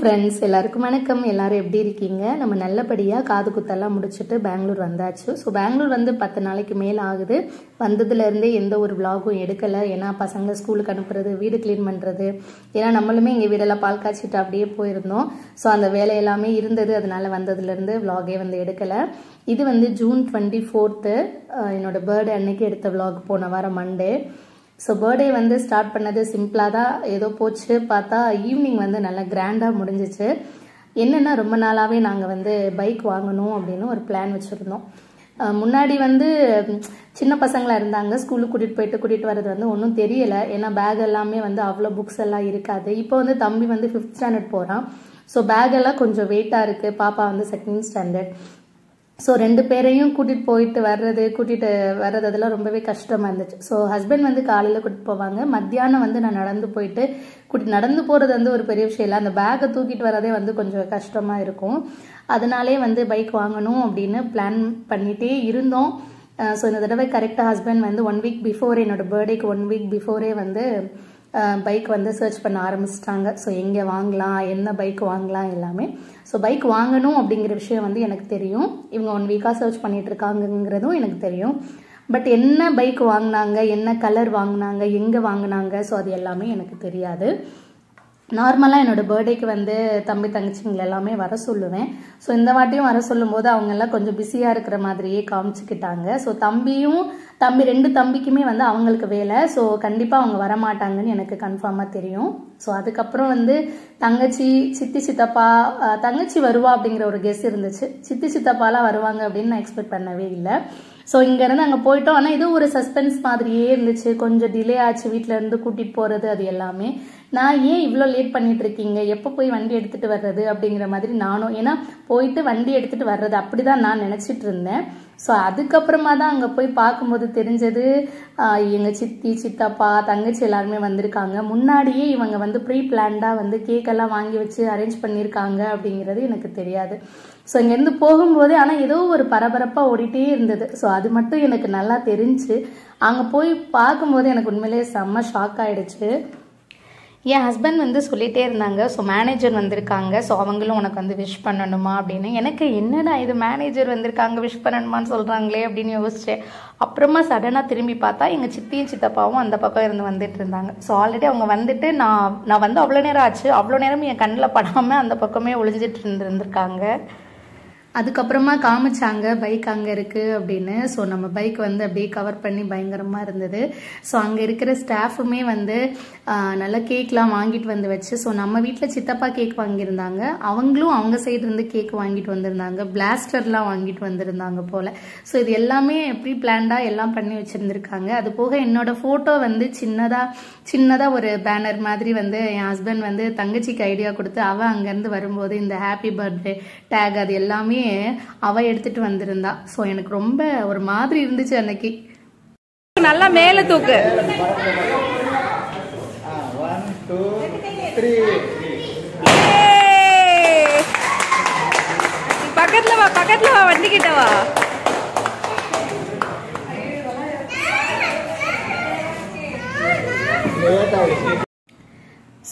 Friends, எல்லாருக்கும் வணக்கம். எல்லாரும் எப்படி இருக்கீங்க? நம்ம நல்லபடியாக காது குத்தெல்லாம் முடிச்சுட்டு பெங்களூர் வந்தாச்சு. ஸோ பெங்களூர் வந்து 10 நாளைக்கு மேலே ஆகுது. வந்ததுலேருந்தே எந்த ஒரு விலாகும் எடுக்கலை. ஏன்னா பசங்களை ஸ்கூலுக்கு அனுப்புறது, வீடு க்ளீன் பண்ணுறது, ஏன்னா நம்மளுமே எங்கள் வீடெல்லாம் பால் காய்ச்சிட்டு அப்படியே போயிருந்தோம். ஸோ அந்த வேலை எல்லாமே இருந்தது. அதனால வந்ததுலேருந்து விலாகே வந்து எடுக்கலை. இது வந்து ஜூன் 24 என்னோட பர்த்டே அன்னைக்கு எடுத்த விலாக், போன வாரம் மண்டே. ஸோ பர்த்டே வந்து ஸ்டார்ட் பண்ணது சிம்பிளாக தான் ஏதோ போச்சு. பார்த்தா ஈவினிங் வந்து நல்லா கிராண்டாக முடிஞ்சிச்சு. என்னென்னா, ரொம்ப நாளாகவே நாங்கள் வந்து பைக் வாங்கணும் அப்படின்னு ஒரு பிளான் வச்சுருந்தோம். முன்னாடி வந்து சின்ன பசங்களாக இருந்தாங்க, ஸ்கூலுக்கு கூட்டிகிட்டு வர்றது வந்து ஒன்றும் தெரியலை. ஏன்னா பேக் எல்லாமே வந்து அவ்வளோ புக்ஸ் எல்லாம் இருக்காது. இப்போ வந்து தம்பி வந்து 5th ஸ்டாண்டர்ட் போகிறான். ஸோ பேக் எல்லாம் கொஞ்சம் வெயிட்டாக இருக்குது. பாப்பா வந்து 2nd ஸ்டாண்டர்ட். ஸோ 2 பேரையும் கூட்டிகிட்டு வர்றது அதெல்லாம் ரொம்பவே கஷ்டமாக இருந்துச்சு. ஸோ ஹஸ்பண்ட் வந்து காலையில் கூட்டிகிட்டு போவாங்க. மத்தியானம் வந்து நான் நடந்து போயிட்டு நடந்து போகிறது வந்து ஒரு பெரிய விஷயம் இல்லை. அந்த பேக்கை தூக்கிட்டு வரதே வந்து கொஞ்சம் கஷ்டமாக இருக்கும். அதனாலே வந்து பைக் வாங்கணும் அப்படின்னு பிளான் பண்ணிகிட்டே இருந்தோம். ஸோ இந்த தடவை கரெக்டாக ஹஸ்பண்ட் வந்து 1 வீக் பிஃபோரே, என்னோட பர்த்டேக்கு 1 வீக் பிஃபோரே வந்து பைக் வந்து சர்ச் பண்ண ஆரம்பிச்சிட்டாங்க. ஸோ எங்கே வாங்கலாம், என்ன பைக் வாங்கலாம் எல்லாமே. ஸோ பைக் வாங்கணும் அப்படிங்கிற விஷயம் வந்து எனக்கு தெரியும். இவங்க 1 வீக்காக சர்ச் பண்ணிட்டு இருக்காங்கங்கிறதும் எனக்கு தெரியும். பட் என்ன பைக் வாங்கினாங்க, என்ன கலர் வாங்கினாங்க, எங்கே வாங்கினாங்க, ஸோ அது எல்லாமே எனக்கு தெரியாது. நார்மலாக என்னோடய பர்த்டேக்கு வந்து தம்பி தங்கச்சிங்களை எல்லாமே வர சொல்லுவேன். ஸோ இந்த வாட்டியும் வர சொல்லும்போது அவங்கெல்லாம் கொஞ்சம் பிஸியாக இருக்கிற மாதிரியே காமிச்சிக்கிட்டாங்க. ஸோ தம்பி 2 தம்பிக்குமே வந்து அவங்களுக்கு வேலை. ஸோ கண்டிப்பாக அவங்க வரமாட்டாங்கன்னு எனக்கு கன்ஃபார்மாக தெரியும். ஸோ அதுக்கப்புறம் வந்து தங்கச்சி, சித்தப்பா, தங்கச்சி வருவா அப்படிங்கிற ஒரு கெஸ் இருந்துச்சு. சித்தப்பாலாம் வருவாங்க அப்படின்னு நான் எக்ஸ்பெக்ட் பண்ணவே இல்லை. ஸோ இங்கேருந்து அங்கே போயிட்டோம். ஆனால் இது ஒரு சஸ்பென்ஸ் மாதிரியே இருந்துச்சு. கொஞ்சம் டிலே ஆச்சு வீட்டில் இருந்து கூட்டிகிட்டு போகிறது, அது எல்லாமே. நான் ஏன் இவ்வளோ லேட் பண்ணிட்டு இருக்கீங்க, எப்போ போய் வண்டி எடுத்துகிட்டு வர்றது அப்படிங்கிற மாதிரி நானும், ஏன்னா போயிட்டு வண்டி எடுத்துகிட்டு வர்றது அப்படி தான் நான் நினச்சிட்டு இருந்தேன். ஸோ அதுக்கப்புறமா தான் அங்கே போய் பார்க்கும்போது தெரிஞ்சது, எங்கள் சித்தி, சித்தப்பா, தங்கச்சி எல்லாருமே வந்திருக்காங்க. முன்னாடியே இவங்க வந்து ப்ரீ பிளான்டாக வந்து கேக்கெல்லாம் வாங்கி வச்சு அரேஞ்ச் பண்ணியிருக்காங்க அப்படிங்கிறது எனக்கு தெரியாது. ஸோ இங்கேருந்து போகும்போதே ஆனால் ஏதோ ஒரு பரபரப்பாக ஓடிட்டே இருந்தது. ஸோ அது மட்டும் எனக்கு நல்லா தெரிஞ்சு அங்கே போய் பார்க்கும்போது எனக்கு உண்மையிலேயே செம்ம ஷாக் ஆகிடுச்சு. என் ஹஸ்பண்ட் வந்து சொல்லிகிட்டே இருந்தாங்க, ஸோ மேனேஜர் வந்திருக்காங்க, ஸோ அவங்களும் உனக்கு வந்து விஷ் பண்ணணுமா அப்படின்னு. எனக்கு என்னடா இது, மேனேஜர் வந்திருக்காங்க விஷ் பண்ணணுமான்னு சொல்கிறாங்களே அப்படின்னு யோசித்தேன். அப்புறமா சடனாக திரும்பி பார்த்தா எங்கள் சித்தியும் சித்தப்பாவும் அந்த பக்கம் இருந்து வந்துட்டு இருந்தாங்க. ஸோ ஆல்ரெடி அவங்க வந்துட்டு நான் வந்து அவ்வளோ நேரம் ஆச்சு. அவ்வளோ நேரம் என் கண்ணில் படாமல் அந்த பக்கமே ஒளிஞ்சிட்டு இருந்திருக்காங்க. அதுக்கப்புறமா காமிச்சாங்க பைக் அங்கே இருக்குது அப்படின்னு. ஸோ நம்ம பைக் வந்து அப்படியே கவர் பண்ணி பயங்கரமாக இருந்தது. ஸோ அங்கே இருக்கிற ஸ்டாஃபுமே வந்து நல்லா கேக்லாம் வாங்கிட்டு வந்து வச்சு, ஸோ நம்ம வீட்டில் சித்தப்பா கேக் வாங்கியிருந்தாங்க, அவங்களும் அவங்க சைடு இருந்து கேக் வாங்கிட்டு வந்திருந்தாங்க, பிளாஸ்டர்லாம் வாங்கிட்டு வந்திருந்தாங்க போல். ஸோ இது எல்லாமே ப்ரீ பிளான்டாக எல்லாம் பண்ணி வச்சுருந்துருக்காங்க. அது போக என்னோடய ஃபோட்டோ வந்து சின்னதாக ஒரு பேனர் மாதிரி வந்து என் ஹஸ்பண்ட் வந்து தங்கச்சிக்கு ஐடியா கொடுத்து, அவள் அங்கேருந்து வரும்போது இந்த ஹாப்பி பர்த்டே டேக் அது எல்லாமே அவ எடுத்துட்டு வந்திருந்தா. சோ எனக்கு ரொம்ப ஒரு மாதிரி இருந்துச்சு அன்னைக்கு. நல்லா மேல தூக்கு. 1 2 3 பக்கத்துல வா வண்டி கிட்ட வா.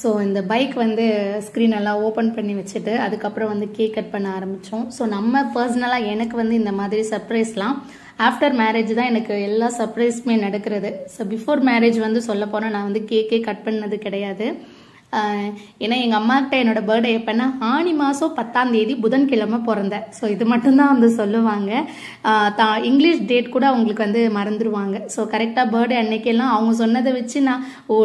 ஸோ இந்த பைக் வந்து ஸ்க்ரீன் எல்லாம் ஓப்பன் பண்ணி வச்சுட்டு அதுக்கப்புறம் வந்து கேக் கட் பண்ண ஆரம்பித்தோம். ஸோ நம்ம பர்சனலாக எனக்கு வந்து இந்த மாதிரி சர்ப்ரைஸ்லாம் ஆஃப்டர் மேரேஜ் தான் எனக்கு எல்லா சர்ப்ரைஸுமே நடக்கிறது. ஸோ பிஃபோர் மேரேஜ் வந்து சொல்ல போனால் நான் வந்து கேக்கே கட் பண்ணது கிடையாது. ஏன்னா எங்கள் அம்மாக்கிட்ட என்னோட பர்த்டே எப்போன்னா ஆனி மாதம் 10ஆம் தேதி புதன்கிழமை பிறந்தேன். ஸோ இது மட்டும்தான் வந்து சொல்லுவாங்க. இங்கிலீஷ் டேட் கூட அவங்களுக்கு வந்து மறந்துடுவாங்க. ஸோ கரெக்டாக பர்த்டே அன்னைக்கெல்லாம் அவங்க சொன்னதை வச்சு நான்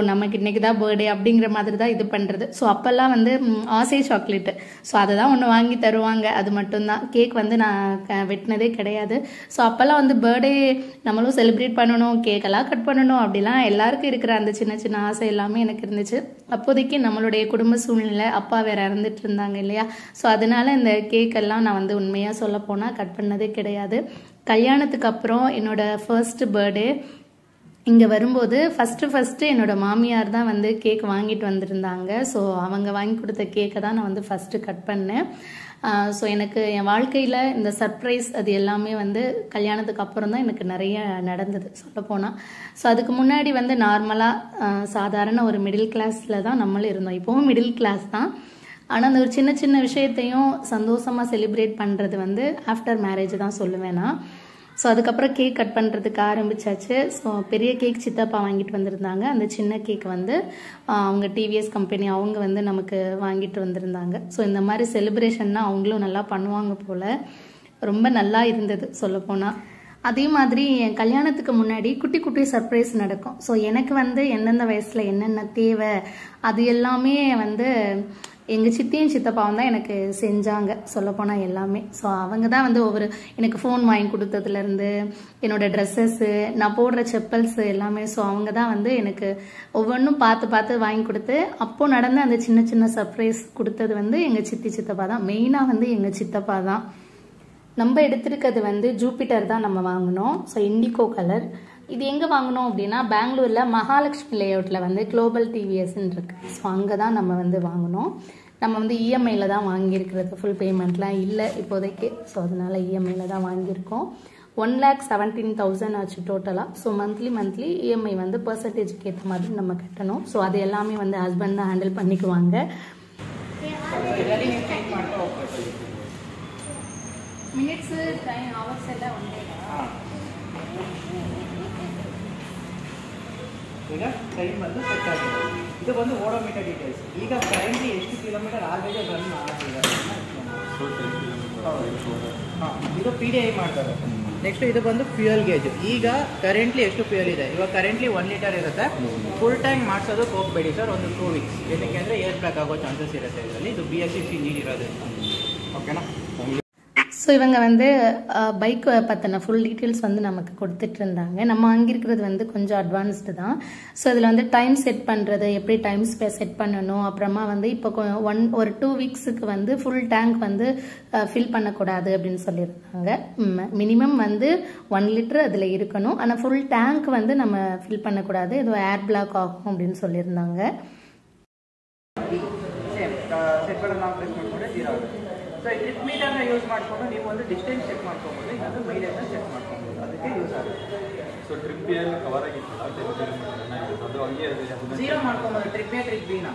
நமக்கு இன்னைக்கு தான் பர்த்டே அப்படிங்கிற மாதிரி தான் இது பண்ணுறது. ஸோ அப்போல்லாம் வந்து ஆசை சாக்லேட்டு, ஸோ அதை தான் ஒன்று வாங்கி தருவாங்க. அது மட்டும்தான். கேக் வந்து நான் வெட்டினதே கிடையாது. ஸோ அப்போல்லாம் வந்து பர்த்டே நம்மளும் செலிப்ரேட் பண்ணணும், கேக்கெல்லாம் கட் பண்ணணும், அப்படிலாம் எல்லாருக்கும் இருக்கிற அந்த சின்ன சின்ன ஆசை எல்லாமே எனக்கு இருந்துச்சு. அப்போதைக்கு நம்மளுடைய குடும்ப சூழ்நிலை, அப்பா வேற இறந்துட்டு இருந்தாங்க இல்லையா. ஸோ அதனால இந்த கேக்கெல்லாம் நான் வந்து உண்மையாக சொல்ல போனால் கட் பண்ணதே கிடையாது. கல்யாணத்துக்கு அப்புறம் என்னோட ஃபர்ஸ்ட் பர்த்டே இங்கே வரும்போது ஃபஸ்ட்டு என்னோட மாமியார் தான் வந்து கேக் வாங்கிட்டு வந்திருந்தாங்க. ஸோ அவங்க வாங்கி கொடுத்த கேக்கை தான் நான் வந்து ஃபஸ்ட்டு கட் பண்ணேன். ஸோ எனக்கு என் வாழ்க்கையில் இந்த சர்ப்ரைஸ் அது எல்லாமே வந்து கல்யாணத்துக்கு அப்புறம் தான் எனக்கு நிறைய நடந்தது சொல்லப்போனால். ஸோ அதுக்கு முன்னாடி வந்து நார்மலாக சாதாரண ஒரு மிடில் கிளாஸில் தான் நம்மளும் இருந்தோம். இப்போவும் மிடில் கிளாஸ் தான். ஆனால் அந்த ஒரு சின்ன சின்ன விஷயத்தையும் சந்தோஷமாக செலிப்ரேட் பண்ணுறது வந்து ஆஃப்டர் மேரேஜ் தான் சொல்லுவேன் நான். ஸோ அதுக்கப்புறம் கேக் கட் பண்ணுறதுக்கு ஆரம்பித்தாச்சு. ஸோ பெரிய கேக் சித்தப்பா வாங்கிட்டு வந்திருந்தாங்க. அந்த சின்ன கேக் வந்து அவங்க டிவிஎஸ் கம்பெனி அவங்க வந்து நமக்கு வாங்கிட்டு வந்திருந்தாங்க. ஸோ இந்த மாதிரி செலிப்ரேஷன்னா அவங்களும் நல்லா பண்ணுவாங்க போல். ரொம்ப நல்லா இருந்தது சொல்லப்போனால். அதே மாதிரி என் கல்யாணத்துக்கு முன்னாடி குட்டி குட்டி சர்ப்ரைஸ் நடக்கும். ஸோ எனக்கு வந்து எந்தெந்த வயசில் என்னென்ன தேவை அது எல்லாமே வந்து எங்கள் சித்தியும் சித்தப்பாவும் தான் எனக்கு செஞ்சாங்க சொல்லப்போனால் எல்லாமே. ஸோ அவங்க தான் வந்து எனக்கு ஃபோன் வாங்கி கொடுத்ததுலேருந்து என்னோடய ட்ரெஸ்ஸஸ்ஸு நான் போடுற செப்பல்ஸு எல்லாமே. ஸோ அவங்க தான் வந்து எனக்கு ஒவ்வொன்றும் பார்த்து பார்த்து வாங்கி கொடுத்து அப்போது நடந்த அந்த சின்ன சின்ன சர்ப்ரைஸ் கொடுத்தது வந்து எங்கள் சித்தப்பா தான். மெயினாக வந்து எங்கள் சித்தப்பா தான். நம்ம எடுத்திருக்கிறது வந்து ஜூபிட்டர் தான் நம்ம வாங்கினோம். So indigo colour. இது எங்கே வாங்கினோம் அப்படின்னா பெங்களூரில் மகாலட்சுமி லேஅவுட்டில் வந்து குளோபல் டிவிஎஸ்ன்னு இருக்குது. ஸோ அங்கே தான் நம்ம வந்து வாங்கினோம். நம்ம வந்து இஎம்ஐயில் தான் வாங்கியிருக்கிறது. ஃபுல் பேமெண்ட்லாம் இல்லை இப்போதைக்கு. ஸோ அதனால் இஎம்ஐயில் தான் வாங்கியிருக்கோம். 1,17,000 ஆச்சு டோட்டலாக. ஸோ மந்த்லி இஎம்ஐ வந்து பர்சன்டேஜுக்கு ஏற்ற மாதிரி நம்ம கட்டணும். ஸோ அது எல்லாமே வந்து ஹஸ்பண்ட் தான் ஹேண்டில் பண்ணிக்குவாங்க. ಮಿನಿಟ್ಸ್ ಟೈಮ್ ಅವರ್ಸ್ ಎಲ್ಲ ಒಂದೇ. ಈಗ ಟೈಮ್ ಬಂದು ಸೆಟ್ ಆಗಿದೆ. ಇದು ಬಂದು ಓಡೋಮೀಟರ್ ಡೀಟೇಲ್ಸ್. ಈಗ ಕರೆಂಟ್ಲಿ ಎಷ್ಟು ಕಿಲೋಮೀಟರ್ ಆಲ್ರೆಡಿ ರನ್ ಆಗಿದೆ. ಇದು PDI ಮಾಡ್ತಾರೆ. ನೆಕ್ಸ್ಟ್ ಇದು ಬಂದು ಫ್ಯೂಯಲ್ ಗೇಜ್. ಈಗ ಕರೆಂಟ್ಲಿ ಎಷ್ಟು ಫ್ಯೂಯಲ್ ಇದೆ. ಇವಾಗ ಕರೆಂಟ್ಲಿ 1 ಲೀಟರ್ ಇರುತ್ತೆ. ಫುಲ್ ಟ್ಯಾಂಕ್ ಮಾಡಿಸೋದಕ್ಕೆ ಹೋಗಬೇಡಿ ಸರ್, ಒಂದು 2 ವೀಕ್ಸ್. ಏನಕ್ಕೆ ಅಂದರೆ ಏರ್ ಬ್ಲಾಕ್ ಆಗೋ ಚಾನ್ಸಸ್ ಇರುತ್ತೆ ಇದರಲ್ಲಿ. ಇದು BS6 ಇಂಜಿನ್ ಇರೋದು. ಓಕೆನಾ. ஸோ இவங்க வந்து பைக் பற்றின ஃபுல் டீட்டெயில்ஸ் வந்து நமக்கு கொடுத்துட்டு இருந்தாங்க. நம்ம வாங்கியிருக்கிறது வந்து கொஞ்சம் அட்வான்ஸ்டு தான். ஸோ இதில் வந்து டைம் செட் பண்ணுறது, எப்படி டைம் செட் பண்ணணும், அப்புறமா வந்து இப்போ ஒரு 2 வீக்ஸுக்கு வந்து ஃபுல் டேங்க் வந்து ஃபில் பண்ணக்கூடாது அப்படின்னு சொல்லியிருந்தாங்க. மினிமம் வந்து 1 லிட்டர் அதில் இருக்கணும். ஆனால் ஃபுல் டேங்க் வந்து நம்ம ஃபில் பண்ணக்கூடாது, இது ஏர் பிளாக் ஆகும் அப்படின்னு சொல்லியிருந்தாங்க. ಸೊ ಟ್ರಿಪ್ ಮೀಟರ್ನ ಯೂಸ್ ಮಾಡಿಕೊಂಡು ನೀವು ಒಂದು ಡಿಸ್ಟೆನ್ಸ್ ಚೆಕ್ ಮಾಡ್ಕೊಬೋದು, ಇನ್ನೊಂದು ಮೈಲೇಜ್ನ ಚೆಕ್ ಮಾಡ್ಕೊಬೋದು. ಅದಕ್ಕೆ ಯೂಸ್ ಆಗುತ್ತೆ. ಸೊ ಟ್ರಿಪ್ ಏನು ಕವರ್ ಆಗಿತ್ತು ಅದು ಹಂಗೆ 0 ಮಾಡ್ಕೊಬೋದು. ಟ್ರಿಪ್ ಬಿನ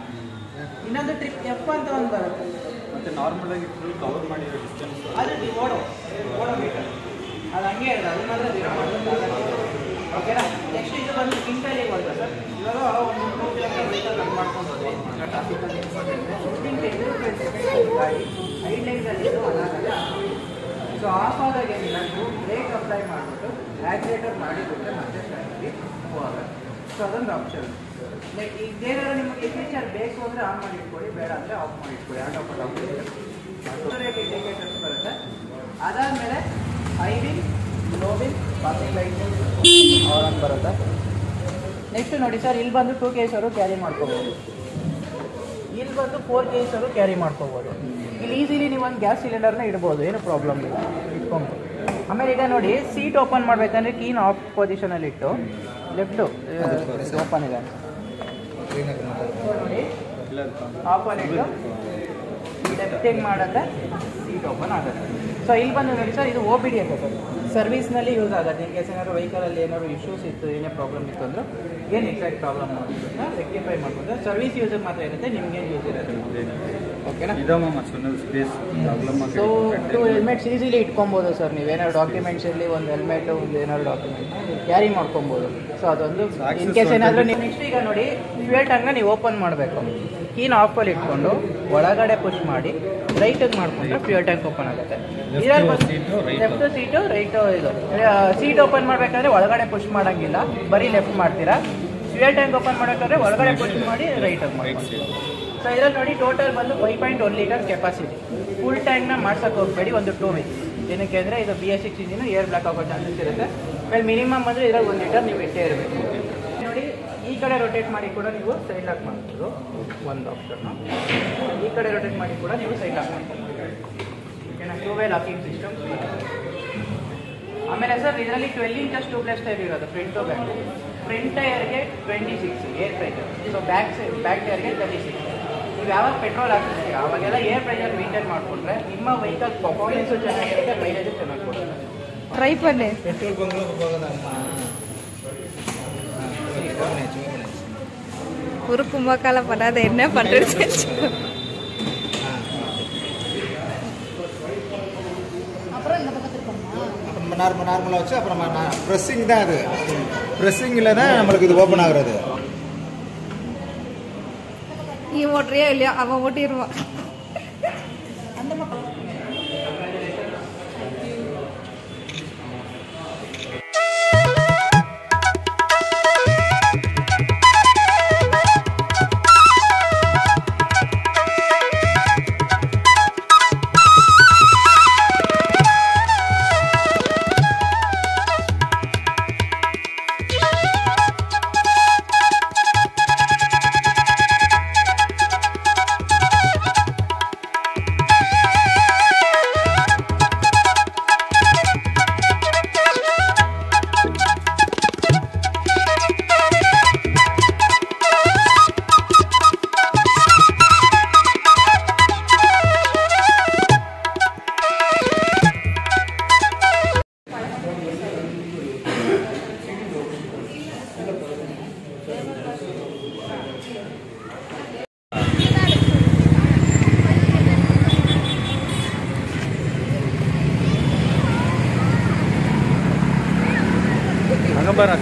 ಇನ್ನೊಂದು ಟ್ರಿಪ್ F ಅಂತ ಒಂದು ಬರುತ್ತೆ. ಮತ್ತು ನಾರ್ಮಲ್ ಆಗಿ ಫುಲ್ ಕವರ್ ಮಾಡಿರೋ ಡಿಸ್ಟೆನ್ಸ್ ಅದು ಓಡೋ ಮೀಟರ್ ಅದು ಹಂಗೆ ಇರೋದು. ಅದು ಮಾತ್ರ 0 ಮಾಡ್ಬೋದು. ಓಕೆನಾ. ನೆಕ್ಸ್ಟ್ ಇದು ಬಂದು ಕ್ವಿಂಟಲ್ ಬರುತ್ತೆ ಸರ್. ಇವಾಗ ಒಂದು 2 ಕಿಲೋಮೀಟರ್ ವೆಹಿಕಲ್ ರನ್ ಮಾಡ್ಕೊಂಡು ಹೋದ್ರೆ ಟ್ರಾಫಿಕಲ್ಲಿ ಗಾಡಿ ಐಡ್ಲೈನ್ದಲ್ಲಿ ಅದಾಗಲ್ಲ. ಸೊ ಆಫ್ ಆದಾಗ ಏನಿಲ್ಲ, ನೀವು ಬ್ರೇಕ್ ಅಪ್ಲೈ ಮಾಡಿಬಿಟ್ಟು ಆ್ಯಕ್ಸಿಲೇಟರ್ ಮಾಡಿಬಿಟ್ರೆ ಮತ್ತೆ ಸ್ಟಾರ್ಟಾಗಿ ಮೂವ್ ಆಗುತ್ತೆ. ಸೊ ಅದೊಂದು ಆಪ್ಷನ್. ಲೈಕ್ ಇದೇನಾದ್ರು ನಿಮಗೆ ಫೀಚರ್ ಬೇಕು ಅಂದರೆ ಆನ್ ಮಾಡಿ ಇಟ್ಕೊಳ್ಳಿ, ಬೇಡ ಅಂದರೆ ಆಫ್ ಮಾಡಿ ಇಟ್ಕೊಳ್ಳಿ. ಆಟೋ ಆಫ್ ಇಂಡಿಕೇಟರ್ಸ್ ಬರುತ್ತೆ. ಅದಾದಮೇಲೆ ಹೈವಿಂಗ್, ಲೋವಿಂಗ್, ಪಾಸಿಂಗ್ ಲೈಟ್ ಆನ್ ಬರುತ್ತೆ. ನೆಕ್ಸ್ಟ್ ನೋಡಿ ಸರ್, ಇಲ್ಲಿ ಬಂದು 2 kg ಅವರು ಕ್ಯಾರಿ ಮಾಡ್ಕೋಬೋದು. ಇಲ್ಲಿ ಬಂದು 4 kg ಅವರು ಕ್ಯಾರಿ ಮಾಡ್ಕೋಬೋದು. ಇಲ್ಲಿ ಈಸಿಲಿ ನೀವು ಒಂದು ಗ್ಯಾಸ್ ಸಿಲಿಂಡರ್ನ ಇಡ್ಬೋದು, ಏನು ಪ್ರಾಬ್ಲಮ್ ಇಲ್ಲ, ಇಟ್ಕೊಂಡು. ಆಮೇಲೆ ಈಗ ನೋಡಿ, ಸೀಟ್ ಓಪನ್ ಮಾಡಬೇಕಂದ್ರೆ ಕೀನ್ ಆಫ್ ಪೊಸಿಷನಲ್ಲಿ ಇಟ್ಟು ಲೆಫ್ಟು ಓಪನ್ ಇದೆ ನೋಡಿ, ಆಫನ್ ಇಟ್ಟು ಲೆಫ್ಟಿಗೆ ಮಾಡಿದ್ರೆ ಸೀಟ್ ಓಪನ್ ಆಗುತ್ತೆ. ಸೊ ಇಲ್ಲಿ ಬಂದು ನೋಡಿ ಸರ್, ಇದು OBD ಅಂತ ಸರ್, ಸರ್ವಿಸ್ನಲ್ಲಿ ಯೂಸ್ ಆಗುತ್ತೆ. ಇನ್ ಕೇಸ್ ಏನಾದ್ರು ವೆಹಿಕಲಲ್ಲಿ ಏನಾದ್ರು ಇಶ್ಯೂಸ್ ಇತ್ತು, ಏನೇ ಪ್ರಾಬ್ಲಮ್ ಇತ್ತು ಅಂದ್ರೆ ಏನು ಎಕ್ಸಾಕ್ಟ್ ಪ್ರಾಬ್ಲಮ್ ಅಂತ ರೆಕ್ಟಿಫೈ ಮಾಡ್ಬೋದು. ಸರ್ವಿಸ್ ಯೂಸರ್ ಮಾತ್ರ ಇರುತ್ತೆ, ನಿಮ್ಗೇನು ಯೂಸ್ ಇರುತ್ತೆ. ಓಕೆನಾ. ಸೊ 2 ಹೆಲ್ಮೆಟ್ಸ್ ಈಸಿಲಿ ಇಟ್ಕೊಬೋದು ಸರ್. ನೀವೇನಾದ್ರು ಡಾಕ್ಯುಮೆಂಟ್ಸ್ ಇರಲಿ, ಒಂದು ಹೆಲ್ಮೆಟು, ಒಂದು ಏನಾದ್ರು ಡಾಕ್ಯುಮೆಂಟ್ ಕ್ಯಾರಿ ಮಾಡ್ಕೊಬೋದು. ಸೊ ಅದೊಂದು ಇನ್ ಕೇಸ್ ಏನಾದರೂ ನೀವು ನೆಕ್ಸ್ಟ್ ಈಗ ನೋಡಿ, ಫ್ಯೂಯಲ್ ಟ್ಯಾಂಕ್ನ ನೀವು ಓಪನ್ ಮಾಡಬೇಕು. ಕೀನ್ ಆಫಲ್ಲಿ ಇಟ್ಕೊಂಡು ಒಳಗಡೆ ಪುಷ್ ಮಾಡಿ ರೈಟಿಗೆ ಮಾಡಿಕೊಂಡ್ರೆ ಫ್ಯೂಯಲ್ ಟ್ಯಾಂಕ್ ಓಪನ್ ಆಗುತ್ತೆ. Left seat, right. ಇದು ಸೀಟ್ ಓಪನ್ ಮಾಡಬೇಕಾದ್ರೆ ಒಳಗಡೆ ಪುಷ್ ಮಾಡೋಂಗಿಲ್ಲ, ಬರೀ ಲೆಫ್ಟ್ ಮಾಡ್ತೀರಾ. ಫ್ಯೂಯಲ್ ಟ್ಯಾಂಕ್ ಓಪನ್ ಮಾಡಬೇಕಾದ್ರೆ ಒಳಗಡೆ ಪುಷ್ ಮಾಡಿ ರೈಟಿಗೆ ಮಾಡ್ತೀರಾ. ಸೊ ಇದರಲ್ಲಿ ನೋಡಿ, ಟೋಟಲ್ ಬಂದು 5.1 ಲೀಟರ್ ಕೆಪಾಸಿಟಿ. ಫುಲ್ ಟ್ಯಾಂಕ್ನ ಮಾಡ್ಸೋಕೆ ಹೋಗಬೇಡಿ, ಒಂದು 2 ವೀಕ್ಸ್. ಏನಕ್ಕೆ ಅಂದರೆ ಇದು BS6 ಇಂಜಿನು, ಏರ್ ಬ್ಲಾಕ್ ಆಗೋ ಚಾನ್ಸಸ್ ಇರುತ್ತೆ. ಆಮೇಲೆ ಮಿನಿಮಮ್ ಅಂದರೆ ಇದರಲ್ಲಿ 1 ಲೀಟರ್ ನೀವು ಇಟ್ಟೇ ಇರಬೇಕು. ನೋಡಿ, ಈ ಕಡೆ ರೊಟೇಟ್ ಮಾಡಿ ಕೂಡ ನೀವು ಸೈಡ್ ಲಾಕ್ ಮಾಡ್ಬೋದು, ಒಂದು ಆಪ್ಷನ್ನು. ಈ ಕಡೆ ರೊಟೇಟ್ ಮಾಡಿ ಕೂಡ ನೀವು ಸೈಡ್ ಲಾಕ್ ಮಾಡ್ಬೋದು. ಓಕೆನಾ. Two way locking system. ಆಮೇಲೆ ಸರ್, ಇದರಲ್ಲಿ 12 ಇಂಚಸ್ ಟ್ಯೂಬ್ಲೆಸ್ ಟೈರ್ ಇರೋದು, ಫ್ರಂಟ್ ಟು ಬ್ಯಾಕ್. ಫ್ರಂಟ್ ಟೈರ್ಗೆ 26 ಏರ್ ಪ್ರೆಷರ್. ಸೊ ಬ್ಯಾಕ್ ಟೈರ್ಗೆ 36. ನೀವು ಯಾವಾಗ ಪೆಟ್ರೋಲ್ ಹಾಕ್ತೀರಿ ಅವಾಗೆಲ್ಲ ಏರ್ ಪ್ರೆಷರ್ ಮೇಂಟೈನ್ ಮಾಡಿಕೊಂಡ್ರೆ ನಿಮ್ಮ ವೆಹಿಕಲ್ ಪರ್ಫಾರ್ಮೆನ್ಸು ಚೆನ್ನಾಗಿರುತ್ತೆ, ಮೈಲೇಜು ಚೆನ್ನಾಗಿ ಕೊಡುತ್ತೆ. ಟ್ರೈ ಪನ್ನೆ ಪೆಟ್ರೋಲ್ ಬಂಗ್ಲೋ ஒரு கும்பக்கால பண்ணாத என்ன பண்றது. நார்மலாக வச்சு அப்புறம் ப்ரெஸ்ஸிங் தான் அது. ப்ரெஸ்ஸிங்கில் தான் நம்மளுக்கு இது ஓப்பன் ஆகுறது. நீ ஓட்டுறியா இல்லையா? அவன் ஓட்டிடுவான்.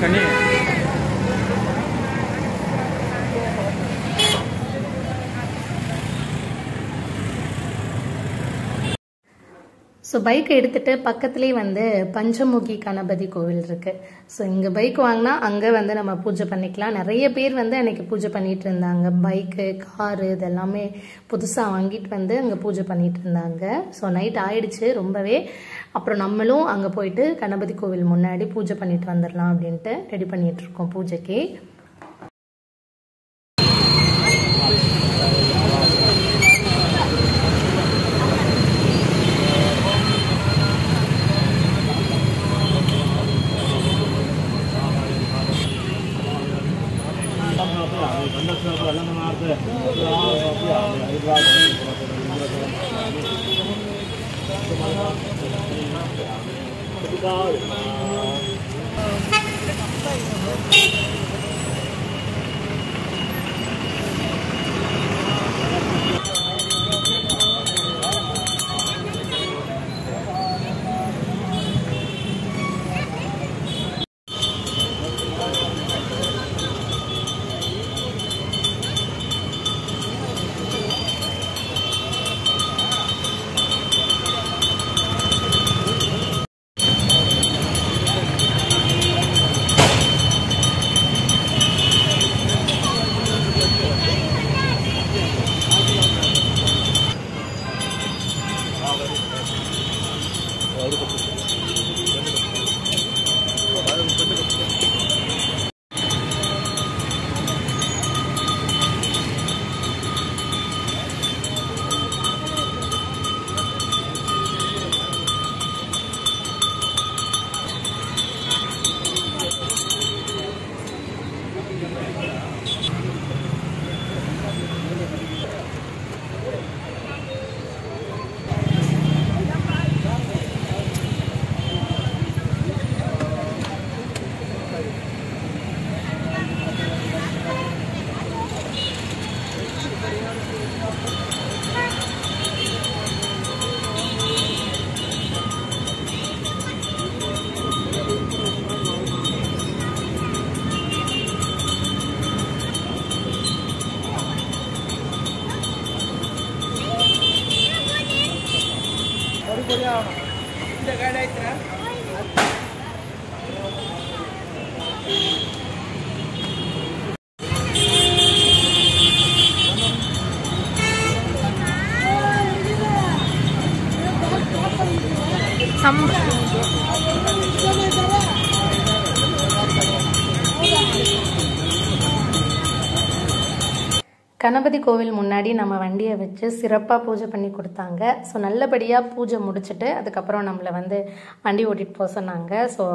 கனி ஸோ பைக் எடுத்துகிட்டு பக்கத்துலேயே வந்து பஞ்சமுகி கணபதி கோவில் இருக்குது. ஸோ இங்கே பைக் வாங்கினா அங்கே வந்து நம்ம பூஜை பண்ணிக்கலாம். நிறைய பேர் வந்து அன்றைக்கி பூஜை பண்ணிகிட்டு இருந்தாங்க. பைக்கு, காரு இதெல்லாமே புதுசாக வாங்கிட்டு வந்து அங்கே பூஜை பண்ணிகிட்டு இருந்தாங்க. ஸோ நைட் ஆயிடுச்சு ரொம்பவே. அப்புறம் நம்மளும் அங்கே போயிட்டு கணபதி கோவில் முன்னாடி பூஜை பண்ணிட்டு வந்துடலாம் அப்படின்ட்டு ரெடி பண்ணிகிட்ருக்கோம் பூஜைக்கு. கணபதி கோவில் முன்னாடி நம்ம வண்டியை வச்சு சிறப்பாக பூஜை பண்ணி கொடுத்தாங்க. ஸோ நல்லபடியாக பூஜை முடிச்சுட்டு அதுக்கப்புறம் நம்மளை வந்து வண்டி ஓட்டிகிட்டு போக சொன்னாங்க. ஸோ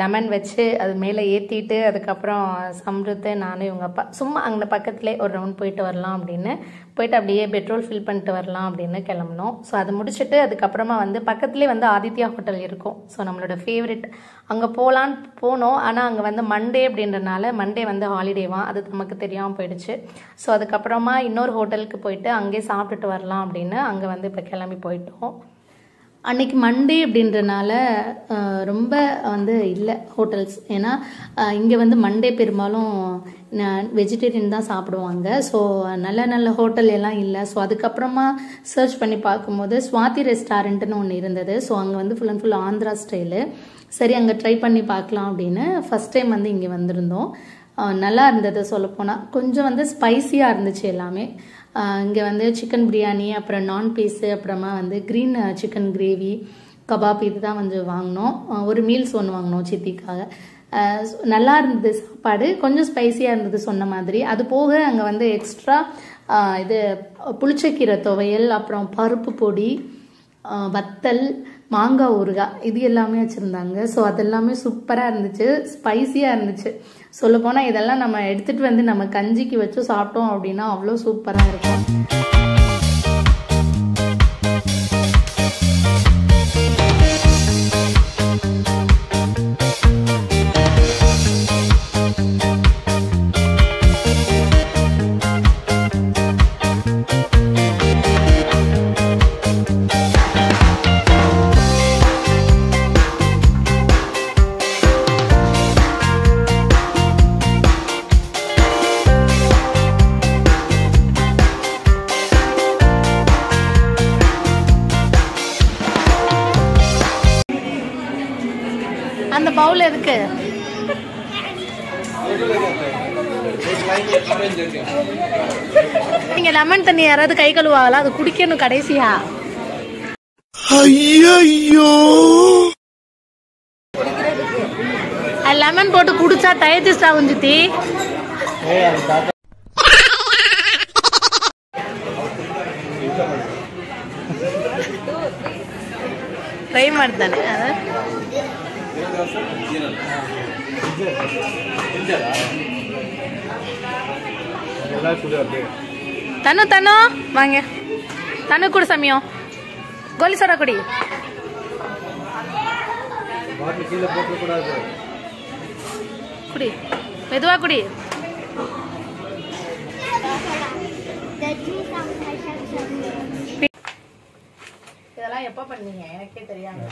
லெமன் வச்சு அது மேலே ஏற்றிட்டு அதுக்கப்புறம் சம்ருத்து நானும் இவங்க அப்பா சும்மா அங்கே பக்கத்துலேயே ஒரு ரவுண்ட் போயிட்டு வரலாம் அப்படின்னு போயிட்டு அப்படியே பெட்ரோல் ஃபில் பண்ணிட்டு வரலாம் அப்படின்னு கிளம்பினோம். ஸோ அதை முடிச்சுட்டு அதுக்கப்புறமா வந்து பக்கத்துலேயே வந்து ஆதித்யா ஹோட்டல் இருக்கும். ஸோ நம்மளோட ஃபேவரெட் அங்கே போகலான்னு போனோம். ஆனால் அங்கே வந்து மண்டே அப்படின்றனால மண்டே வந்து ஹாலிடேவான், அது நமக்கு தெரியாமல் போயிடுச்சு. ஸோ அதுக்கப்புறமா இன்னொரு ஹோட்டலுக்கு போயிட்டு அங்கேயே சாப்பிட்டுட்டு வரலாம் அப்படின்னு அங்கே வந்து இப்போ கிளம்பி போயிட்டோம். அன்னைக்கு மண்டே அப்படின்றனால ரொம்ப வந்து இல்லை ஹோட்டல்ஸ். ஏன்னா இங்கே வந்து மண்டே பெரும்பாலும் வெஜிடேரியன் தான் சாப்பிடுவாங்க. ஸோ நல்ல நல்ல ஹோட்டல் எல்லாம் இல்லை. ஸோ அதுக்கப்புறமா சர்ச் பண்ணி பார்க்கும்போது ஸ்வாதி ரெஸ்டாரண்ட்டுன்னு ஒன்று இருந்தது. ஸோ அங்கே வந்து full and full Andhra style. சரி அங்கே ட்ரை பண்ணி பார்க்கலாம் அப்படின்னு ஃபஸ்ட் டைம் வந்து இங்கே வந்திருந்தோம். நல்லா இருந்தது சொல்லப்போனால். கொஞ்சம் வந்து ஸ்பைஸியாக இருந்துச்சு எல்லாமே. இங்கே வந்து சிக்கன் பிரியாணி, அப்புறம் நான் பீஸு, அப்புறமா வந்து க்ரீன் சிக்கன் கிரேவி, கபாப் இது தான் வந்து வாங்கினோம். ஒரு மீல்ஸ் ஒன்று வாங்கினோம் சித்திக்காக. நல்லா இருந்தது சாப்பாடு, கொஞ்சம் ஸ்பைஸியாக இருந்தது சொன்ன மாதிரி. அது போக அங்கே வந்து எக்ஸ்ட்ரா இது புளிச்சக்கீரை துவையல், அப்புறம் பருப்பு பொடி, வத்தல், மாங்காய் ஊறுகாய் இது எல்லாமே வச்சுருந்தாங்க. ஸோ அதெல்லாமே சூப்பராக இருந்துச்சு, ஸ்பைஸியாக இருந்துச்சு. சொல்லப்போனால் இதெல்லாம் நம்ம எடுத்துகிட்டு வந்து நம்ம கஞ்சிக்கு வச்சு சாப்பிட்டோம் அப்படின்னா அவ்வளோ சூப்பராக இருக்கும். அந்த பவுல் எதுக்கு? நீங்க லெமன் தண்ணி யாராவது கை கழுவாங்களா? அது குடிக்கணும் கடைசியா. ஐயோ லெமன் போட்டு குடிச்சா டயஜஸ்ட் ஆகும் சித்தி. ட்ரை ಮಾಡ್ತಾನೆ தனு தனு வாங்க தனு கூட சமயம் கோலி சோடா குடி. குடி மெதுவா குடி. இதெல்லாம் எப்போ பண்ணீங்க? எனக்கே தெரியாது.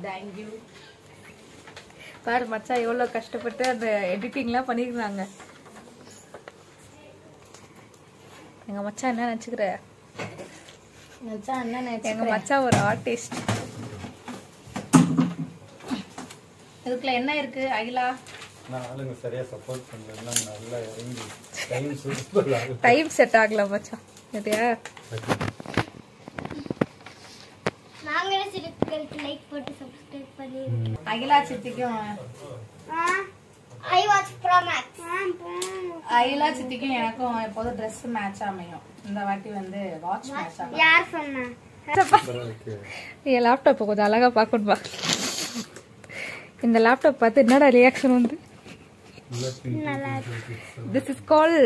தேங்க்யூ. பாரு மச்சான் எவ்வளோ கஷ்டப்பட்டு அந்த எடிட்டிங்லாம் பண்ணிருக்காங்க. எங்க மச்சான் என்ன நினைச்சுக்கிற? மச்சான் என்ன நினைச்சு? எங்க மச்சான் ஒரு ஆர்டிஸ்ட். இதுக்குள்ள என்ன இருக்கு அகிலா? ஆளுங்க சரியா சப்போர்ட் பண்ணலன்னா நல்லா இறங்கி டைம் சூப்பர் ஆகும். டைம் செட் ஆகல மச்சான். சரியா? நாங்களே சிரிப்புகளுக்கு லைக் போட்டு சப்ஸ்கிரைப் பண்ணி. அகிலா சித்திக்கும் I watch pro max. Akila சித்திக்கும் எனக்கும் எப்போதும் ட்ரெஸ் மேட்ச் அமையும். இந்த வாட்டி வந்து வாட்ச் மேட்ச் ஆகும். யார் சொன்னா? என் லேப்டாப் கொஞ்சம் அழகா பார்க்கணும்பா. இந்த லேப்டாப் பார்த்து என்னடா ரியாக்ஷன் வந்து? திஸ் இஸ் கால்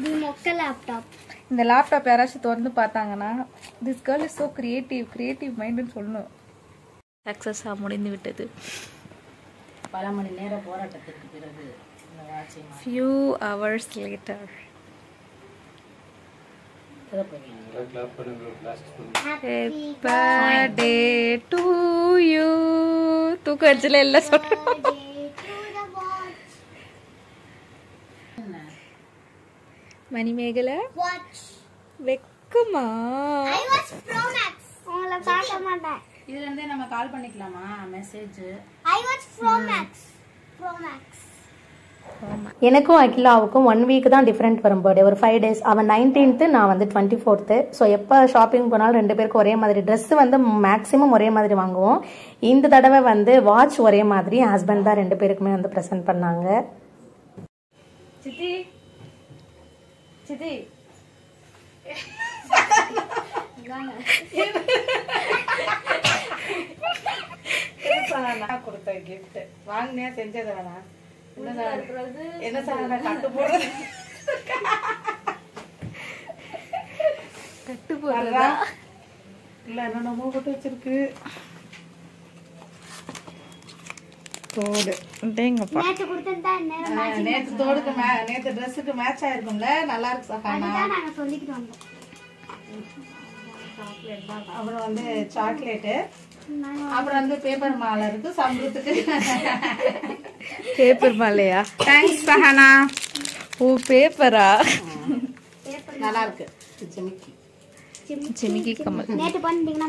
தி மொக்க லேப்டாப். இந்த லேப்டாப் யாராச்சும் திறந்து பார்த்தாங்கன்னா this girl is so creative மைண்டுன்னு சொல்லணும். சக்ஸஸாக முடிந்து விட்டது. பல மணி நேர போராட்டத்துக்கு பிறகு இந்த வாட்சிங் few hours later. Happy birthday to you. தூக்க அடிச்சல எல்லாம் சொல்றோம். மணிமேகல வாட்ச் வெக்கமா? I watch pro max. உங்களை காட்ட மாட்டேன். இதுல இருந்தே நம்ம கால் பண்ணிக்கலாமா message? I watch pro max. எனக்கும் அகிலாவுக்கும் 1 வீக் தான் டிஃப்ரெண்ட் வரும் பர்த்டே. ஒரு 5 days. அவன் 19th, நான் வந்து 24th. ஸோ எப்போ ஷாப்பிங் போனாலும் 2 பேருக்கும் ஒரே மாதிரி ட்ரெஸ் வந்து மேக்ஸிமம் ஒரே மாதிரி வாங்குவோம். இந்த தடவை வந்து வாட்ச் ஒரே மாதிரி ஹஸ்பண்ட் தான் 2 பேருக்குமே வந்து ப்ரெசென்ட் பண்ணாங்க. சித்தி சித்தி கொடுத்த கிஃப்ட் வாங்கினே செஞ்சதை வேணா என்ன சார் கட்டு போடுறது கட்டு போடுறதா இல்ல என்னென்னமோ போட்டு வச்சிருக்கு. தோடு டேங்கப்பா. நேத்து கொடுத்தா நேத்து தோடுக்கு நேத்து ட்ரெஸ்ஸுக்கு மேட்ச் ஆயிருக்கும்ல. நல்லா இருக்கு சஹானா. நாங்க சொல்லிக்கிட்டு வந்தோம். அப்புறம் வந்து சாக்லேட்டு, அப்புறம் வந்து பேப்பர் மாலை இருக்கு சம்பளத்துக்கு. பேப்பர் மாலையா? தேங்க்ஸ் சஹனா. ஓ பேப்பரா? நல்லா இருக்கு. ஜிமிக்கி கமல். நேற்று பண்ணிட்டீங்கன்னா